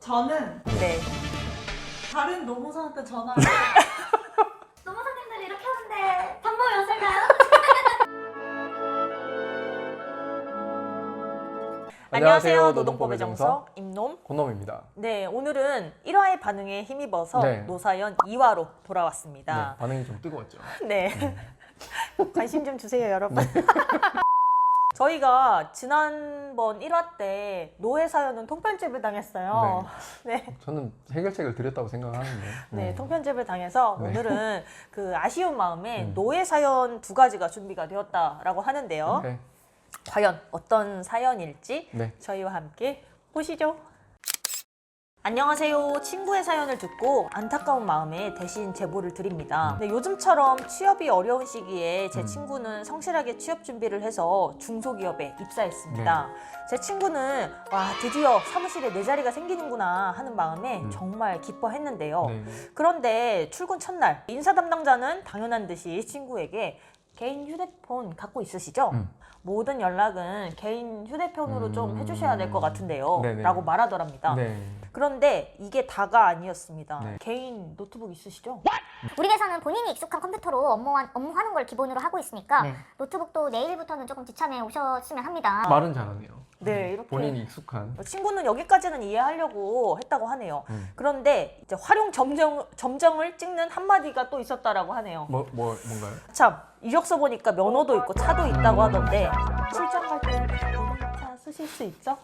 저는 네. 다른 노무사한테 전화를 노무사님들이 이렇게 하는데 방법이 없을까요? 안녕하세요. 노동법의 정석 임놈. 권놈입니다. 네, 오늘은 1화의 반응에 힘입어서 네. 노사연 2화로 네, 돌아왔습니다. 반응이 좀 뜨거웠죠. 네. 관심 좀 주세요, 여러분. 저희가 지난번 1화 때 노예 사연은 통편집을 당했어요. 네. 저는 해결책을 드렸다고 생각하는데. 네, 통편집을 당해서 네. 오늘은 그 아쉬운 마음에 음. 노예 사연 2가지가 준비가 되었다라고 하는데요. 네. 과연 어떤 사연일지 네. 저희와 함께 보시죠. 안녕하세요. 친구의 사연을 듣고 안타까운 마음에 대신 제보를 드립니다. 네, 요즘처럼 취업이 어려운 시기에 제 친구는 성실하게 취업 준비를 해서 중소기업에 입사했습니다. 제 친구는 와, 드디어 사무실에 내 자리가 생기는구나 하는 마음에 정말 기뻐했는데요. 네. 그런데 출근 첫날 인사 담당자는 당연한 듯이 친구에게 개인 휴대폰 갖고 있으시죠? 모든 연락은 개인 휴대폰으로 좀 해주셔야 될 것 같은데요. 네네. 라고 말하더랍니다. 네. 그런데 이게 다가 아니었습니다. 네. 개인 노트북 있으시죠? 우리 회사는 본인이 익숙한 컴퓨터로 업무하는 걸 기본으로 하고 있으니까 네. 노트북도 내일부터는 조금 지참해 오셨으면 합니다. 말은 잘하네요. 네, 이렇게. 본인이 익숙한. 친구는 여기까지는 이해하려고 했다고 하네요. 그런데 이제 활용 점정을 찍는 한마디가 또 있었다라고 하네요. 뭔가요? 참, 이력서 보니까 면허도 있고 차도 있다고 하던데 출장 갈 때 차 쓰실 수 있죠?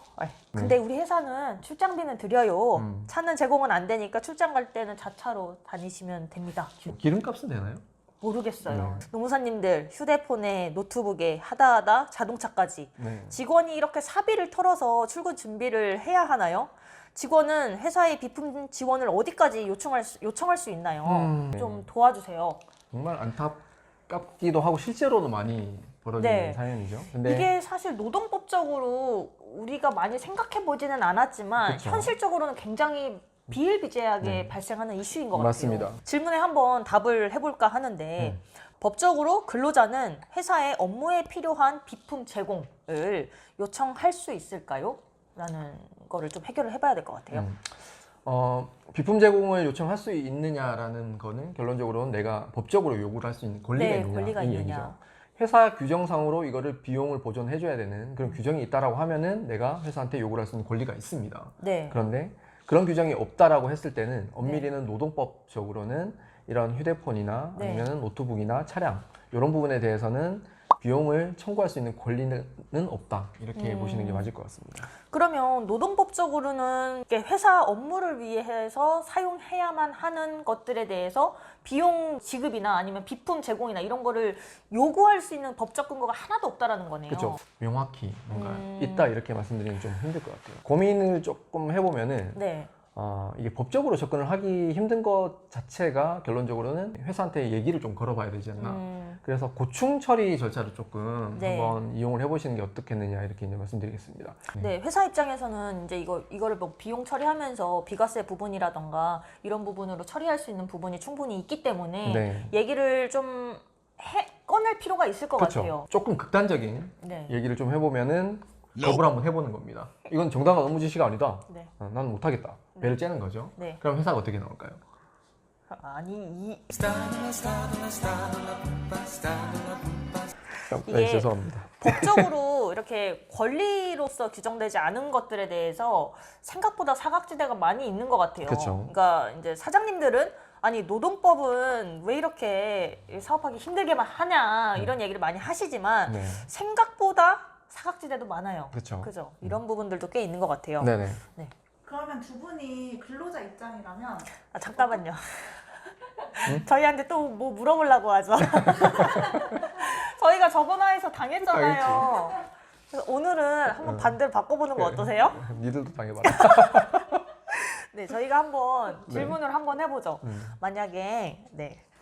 근데 우리 회사는 출장비는 드려요. 차는 제공은 안 되니까 출장 갈 때는 자차로 다니시면 됩니다. 기름값은 되나요? 모르겠어요. 노무사님들 휴대폰에 노트북에 하다하다 자동차까지 네. 직원이 이렇게 사비를 털어서 출근 준비를 해야 하나요? 직원은 회사의 비품 지원을 어디까지 요청할 수 있나요? 네. 좀 도와주세요. 정말 안타깝기도 하고 실제로도 많이 벌어지는 네. 사연이죠. 근데 이게 사실 노동법적으로 우리가 많이 생각해 보지는 않았지만 그쵸. 현실적으로는 굉장히 비일비재하게 네. 발생하는 이슈인 것 맞습니다. 같아요. 질문에 한번 답을 해볼까 하는데 법적으로 근로자는 회사의 업무에 필요한 비품 제공을 요청할 수 있을까요? 라는 거를 좀 해결을 해봐야 될 것 같아요. 비품 제공을 요청할 수 있느냐라는 거는 결론적으로는 내가 법적으로 요구를 할 수 있는 권리가 네, 있느냐 권리가 이 있느냐. 얘기죠. 회사 규정상으로 이거를 비용을 보전해줘야 되는 그런 규정이 있다라고 하면은 내가 회사한테 요구를 할 수 있는 권리가 있습니다. 네. 그런데 그런 규정이 없다라고 했을 때는 엄밀히는 노동법적으로는 이런 휴대폰이나 네. 아니면 노트북이나 차량 이런 부분에 대해서는 비용을 청구할 수 있는 권리는 없다 이렇게 보시는 게 맞을 것 같습니다. 그러면 노동법적으로는 이렇게 회사 업무를 위해서 사용해야만 하는 것들에 대해서 비용 지급이나 아니면 비품 제공이나 이런 거를 요구할 수 있는 법적 근거가 하나도 없다라는 거네요. 그렇죠. 명확히 뭔가 있다 이렇게 말씀드리면 좀 힘들 것 같아요. 고민을 조금 해보면은 네. 이게 법적으로 접근을 하기 힘든 것 자체가 결론적으로는 회사한테 얘기를 좀 걸어봐야 되지 않나. 그래서 고충 처리 절차를 조금 네. 한번 이용을 해보시는 게 어떻겠느냐 이렇게 이제 말씀드리겠습니다. 네, 회사 입장에서는 이제 이거를 뭐 비용 처리하면서 비과세 부분이라던가 이런 부분으로 처리할 수 있는 부분이 충분히 있기 때문에 네. 얘기를 좀 꺼낼 필요가 있을 것 그렇죠. 같아요. 조금 극단적인 네. 얘기를 좀 해보면은 거부를 한번 해보는 겁니다. 이건 정당한 업무 지시가 아니다. 네. 나는 못하겠다. 배를 째는 거죠. 네. 그럼 회사가 어떻게 나올까요? 아니 네, 이게 죄송합니다. 법적으로 이렇게 권리로서 규정되지 않은 것들에 대해서 생각보다 사각지대가 많이 있는 것 같아요. 그쵸. 그러니까 이제 사장님들은 아니 노동법은 왜 이렇게 사업하기 힘들게만 하냐 이런 얘기를 많이 하시지만 네. 생각보다 사각지대도 많아요. 그쵸. 그죠? 이런 부분들도 꽤 있는 것 같아요. 네네. 그러면 두 분이 근로자 입장이라면 아, 잠깐만요. 저희한테 또 뭐 물어보려고 하죠. 저희가 저번화에서 당했잖아요. 그래서 오늘은 한번 반대로 바꿔보는 거 어떠세요? 니들도 당해봐라. 네, 저희가 한번 네. 질문을 한번 해보죠. 만약에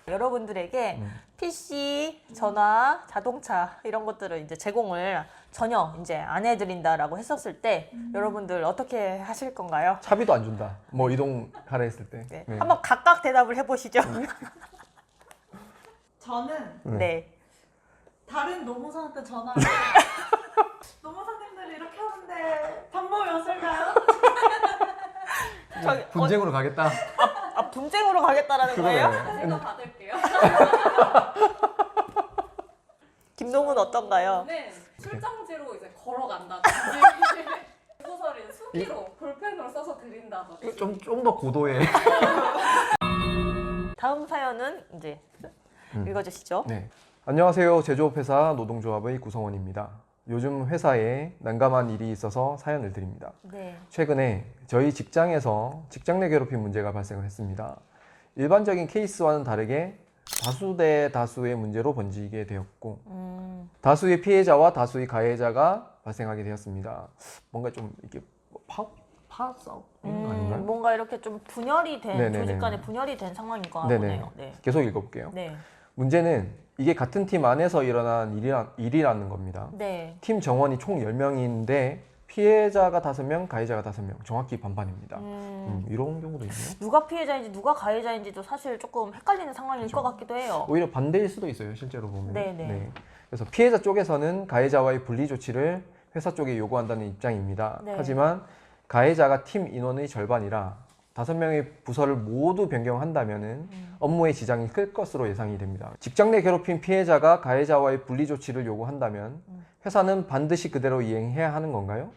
여러분들에게 PC, 전화, 자동차 이런 것들을 이제 제공을 전혀 이제 안 해드린다라고 했었을 때 여러분들 어떻게 하실 건가요? 차비도 안 준다. 뭐 이동하라 했을 때. 네. 네. 한번 각각 대답을 해보시죠. 저는 네. 다른 노무사한테 전화를 노무사님들이 이렇게 하는데 방법이 없을까요? 분쟁으로 가겠다. 분쟁으로 가겠다라는 거예요? 제가 받을게요. 김동훈 어떤가요? 네, 출정지로 이제 걸어간다든지 보고서를 수기로 볼펜으로 써서 드린다든지. 좀 더 고도의. 다음 사연은 이제 읽어주시죠. 네. 안녕하세요. 제조업회사 노동조합의 구성원입니다. 요즘 회사에 난감한 일이 있어서 사연을 드립니다. 네. 최근에 저희 직장에서 직장 내 괴롭힘 문제가 발생을 했습니다. 일반적인 케이스와는 다르게 다수 대 다수의 문제로 번지게 되었고 다수의 피해자와 다수의 가해자가 발생하게 되었습니다. 뭔가 좀 이렇게 파싸움 아닌가요? 뭔가 이렇게 좀 분열이 된 네네네. 조직 간에 분열이 된 상황인가 네네. 보네요. 네. 계속 읽어볼게요. 네. 문제는 이게 같은 팀 안에서 일어난 일이라는 겁니다. 네. 팀 정원이 총 10명인데 피해자가 5명, 가해자가 5명, 정확히 반반입니다. 이런 경우도 있네요. 누가 피해자인지 누가 가해자인지도 사실 조금 헷갈리는 상황일 그렇죠. 것 같기도 해요. 오히려 반대일 수도 있어요, 실제로 보면. 네네. 네. 그래서 피해자 쪽에서는 가해자와의 분리 조치를 회사 쪽에 요구한다는 입장입니다. 네. 하지만 가해자가 팀 인원의 절반이라 5명의 부서를 모두 변경한다면 업무에 지장이 클 것으로 예상이 됩니다. 직장 내 괴롭힘 피해자가 가해자와의 분리 조치를 요구한다면 회사는 반드시 그대로 이행해야 하는 건가요?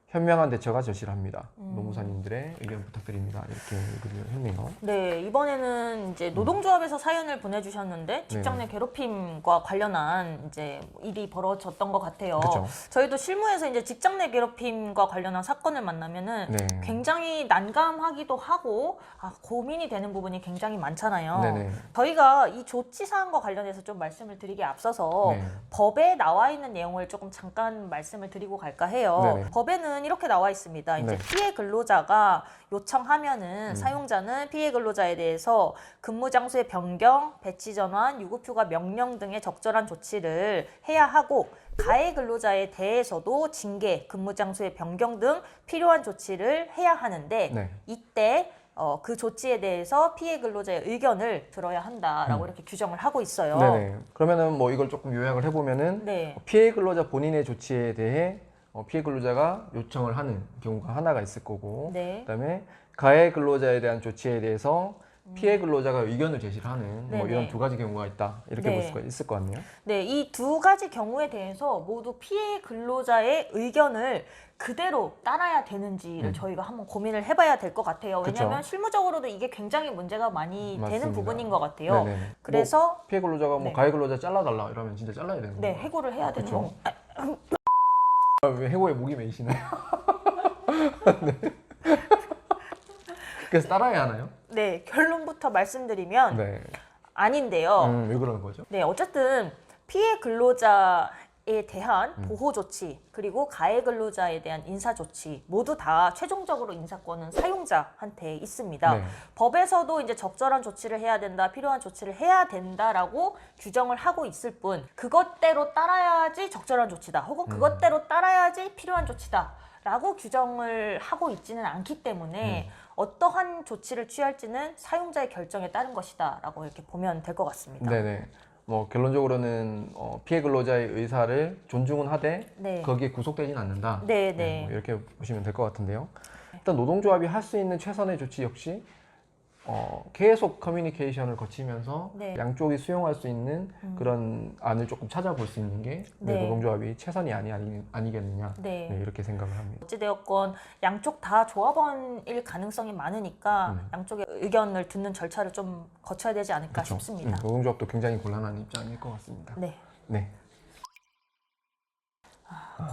현명한 대처가 절실합니다. 노무사님들의 의견 부탁드립니다. 이렇게 얘기를 했네요. 네, 이번에는 이제 노동조합에서 사연을 보내주셨는데 직장 내 괴롭힘과 관련한 이제 일이 벌어졌던 것 같아요. 그쵸. 저희도 실무에서 이제 직장 내 괴롭힘과 관련한 사건을 만나면은 네. 굉장히 난감하기도 하고 고민이 되는 부분이 굉장히 많잖아요. 네네. 저희가 이 조치 사항과 관련해서 좀 말씀을 드리기에 앞서서 네. 법에 나와 있는 내용을 조금 잠깐 말씀을 드리고 갈까 해요. 네네. 법에는 이렇게 나와 있습니다. 이제 네. 피해 근로자가 요청하면은 사용자는 피해 근로자에 대해서 근무 장소의 변경, 배치 전환, 유급휴가 명령 등의 적절한 조치를 해야 하고 가해 근로자에 대해서도 징계, 근무 장소의 변경 등 필요한 조치를 해야 하는데 네. 이때 그 조치에 대해서 피해 근로자의 의견을 들어야 한다라고 이렇게 규정을 하고 있어요. 네네. 그러면은 뭐 이걸 조금 요약을 해보면은 네. 피해 근로자 본인의 조치에 대해 피해 근로자가 요청을 하는 경우가 하나가 있을 거고, 네. 그다음에 가해 근로자에 대한 조치에 대해서 피해 근로자가 의견을 제시를 하는 뭐 네네. 이런 두 가지 경우가 있다 이렇게 네. 볼 수가 있을 것 같네요. 네, 이 두 가지 경우에 대해서 모두 피해 근로자의 의견을 그대로 따라야 되는지를 저희가 한번 고민을 해봐야 될 것 같아요. 왜냐하면 그쵸. 실무적으로 되게 굉장히 문제가 많이 되는 맞습니다. 부분인 것 같아요. 네네. 그래서 뭐 피해 근로자가 뭐 네. 가해 근로자 잘라달라 이러면 진짜 잘라야 되는 네, 거예요. 해고를 해야 되는 그쵸. 거. 왜 해고에 목이 메이시나요? 네. 그래서 따라야 하나요? 네, 결론부터 말씀드리면 네. 아닌데요. 왜 그러는 거죠? 네, 어쨌든 피해 근로자에 대한 보호 조치 그리고 가해 근로자에 대한 인사 조치 모두 다 최종적으로 인사권은 사용자한테 있습니다. 네. 법에서도 이제 적절한 조치를 해야 된다, 필요한 조치를 해야 된다라고 규정을 하고 있을 뿐 그것대로 따라야지 적절한 조치다, 혹은 그것대로 따라야지 필요한 조치다. 라고 규정을 하고 있지는 않기 때문에 어떠한 조치를 취할지는 사용자의 결정에 따른 것이다 라고 이렇게 보면 될 것 같습니다. 네네. 뭐 결론적으로는 피해 근로자의 의사를 존중은 하되 네. 거기에 구속되진 않는다. 네. 뭐 이렇게 보시면 될 것 같은데요. 일단 노동조합이 할 수 있는 최선의 조치 역시 계속 커뮤니케이션을 거치면서 네. 양쪽이 수용할 수 있는 그런 안을 조금 찾아볼 수 있는 게 네. 노동조합이 최선이 아니겠느냐 네. 이렇게 생각을 합니다. 어찌되었건 양쪽 다 조합원일 가능성이 많으니까 양쪽의 의견을 듣는 절차를 좀 거쳐야 되지 않을까 그쵸? 싶습니다. 노동조합도 굉장히 곤란한 입장일 것 같습니다. 네, 네.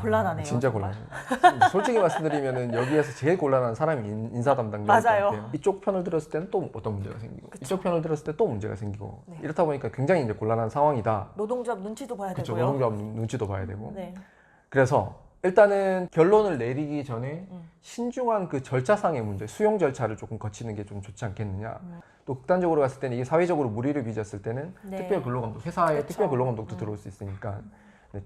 곤란하네요. 진짜 정말. 곤란해요. 솔직히 말씀드리면은 여기에서 제일 곤란한 사람이 인사 담당자일 것 맞아요. 같아요. 이쪽 편을 들었을 때는 또 어떤 문제가 생기고 이쪽 편을 들었을 때 또 문제가 생기고 네. 이렇다 보니까 굉장히 이제 곤란한 상황이다. 노동조합 눈치도 봐야 그렇죠. 되고요. 노동조합 눈치도 봐야 되고. 네. 그래서 일단은 결론을 내리기 전에 신중한 그 절차상의 문제, 수용 절차를 조금 거치는 게 좀 좋지 않겠느냐. 또 극단적으로 갔을 때는 이게 사회적으로 무리를 빚었을 때는 네. 특별 근로감독, 회사에 그렇죠. 특별 근로감독도 들어올 수 있으니까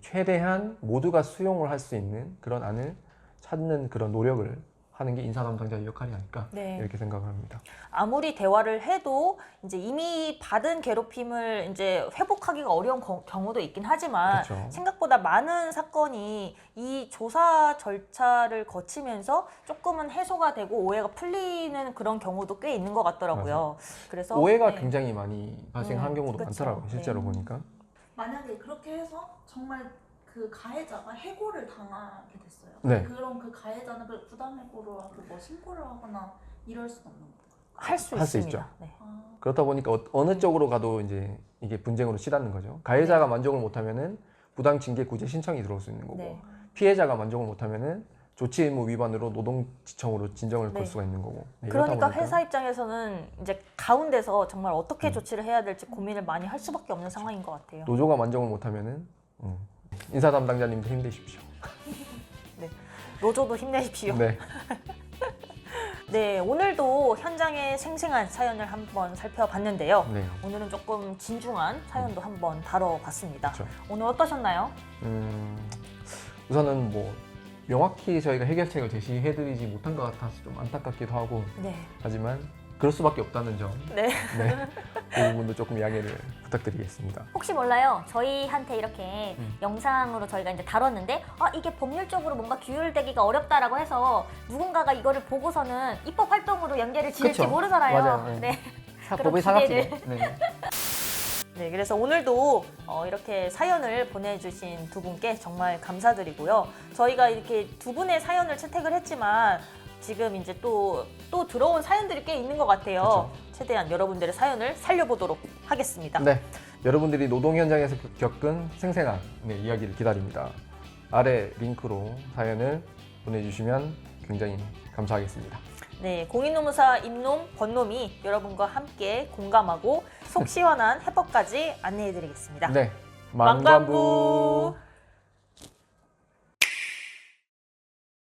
최대한 모두가 수용을 할 수 있는 그런 안을 찾는 그런 노력을 하는 게 인사 담당자의 역할이 아닐까 네. 이렇게 생각을 합니다. 아무리 대화를 해도 이제 이미 받은 괴롭힘을 이제 회복하기가 어려운 경우도 있긴 하지만 그렇죠. 생각보다 많은 사건이 이 조사 절차를 거치면서 조금은 해소가 되고 오해가 풀리는 그런 경우도 꽤 있는 것 같더라고요. 그래서 오해가 네. 굉장히 많이 발생한 경우도 그쵸. 많더라고요. 실제로 네. 보니까. 만약에 그렇게 해서 정말 그 가해자가 해고를 당하게 됐어요. 네. 그럼 그 가해자는 그 부당해고로 하고 뭐 신고를 하거나 이럴 수는 없는 거예요. 할 수 할수 있습니다. 있죠. 네. 아, 그렇다 보니까 어느 쪽으로 가도 이제 이게 분쟁으로 치닫는 거죠. 가해자가 만족을 못하면은 부당 징계 구제 신청이 들어올 수 있는 거고 네. 피해자가 만족을 못하면은 조치 의무 위반으로 노동지청으로 진정을 걸 네. 수가 있는 거고. 네, 이렇다 그러니까 보니까 회사 입장에서는 이제 가운데서 정말 어떻게 조치를 해야 될지 고민을 많이 할 수밖에 없는 상황인 것 같아요. 노조가 만족을 못하면은 인사 담당자님도 힘내십시오. 노조도 힘내십시오. 네. 네, 오늘도 현장의 생생한 사연을 한번 살펴봤는데요. 네. 오늘은 조금 진중한 사연도 한번 다뤄봤습니다. 그렇죠. 오늘 어떠셨나요? 우선은 뭐 명확히 저희가 해결책을 제시해드리지 못한 것 같아서 좀 안타깝기도 하고 네. 하지만 그럴 수밖에 없다는 점, 네. 네. 그 부분도 조금 양해를 부탁드리겠습니다. 혹시 몰라요. 저희한테 이렇게 영상으로 저희가 이제 다뤘는데 이게 법률적으로 뭔가 규율되기가 어렵다라고 해서 누군가가 이거를 보고서는 입법 활동으로 연계를 지을지 그쵸. 모르잖아요. 맞아요. 네. 그런 법의 기대를. 사각지대. 네. 네, 그래서 오늘도 이렇게 사연을 보내주신 두 분께 정말 감사드리고요. 저희가 이렇게 두 분의 사연을 채택을 했지만 지금 이제 또 들어온 사연들이 꽤 있는 것 같아요. 그쵸. 최대한 여러분들의 사연을 살려보도록 하겠습니다. 네, 여러분들이 노동 현장에서 겪은 생생한 이야기를 기다립니다. 아래 링크로 사연을 보내주시면 굉장히 감사하겠습니다. 네, 공인노무사 임놈, 권놈이 여러분과 함께 공감하고 속 시원한 해법까지 안내해드리겠습니다. 네, 망관부.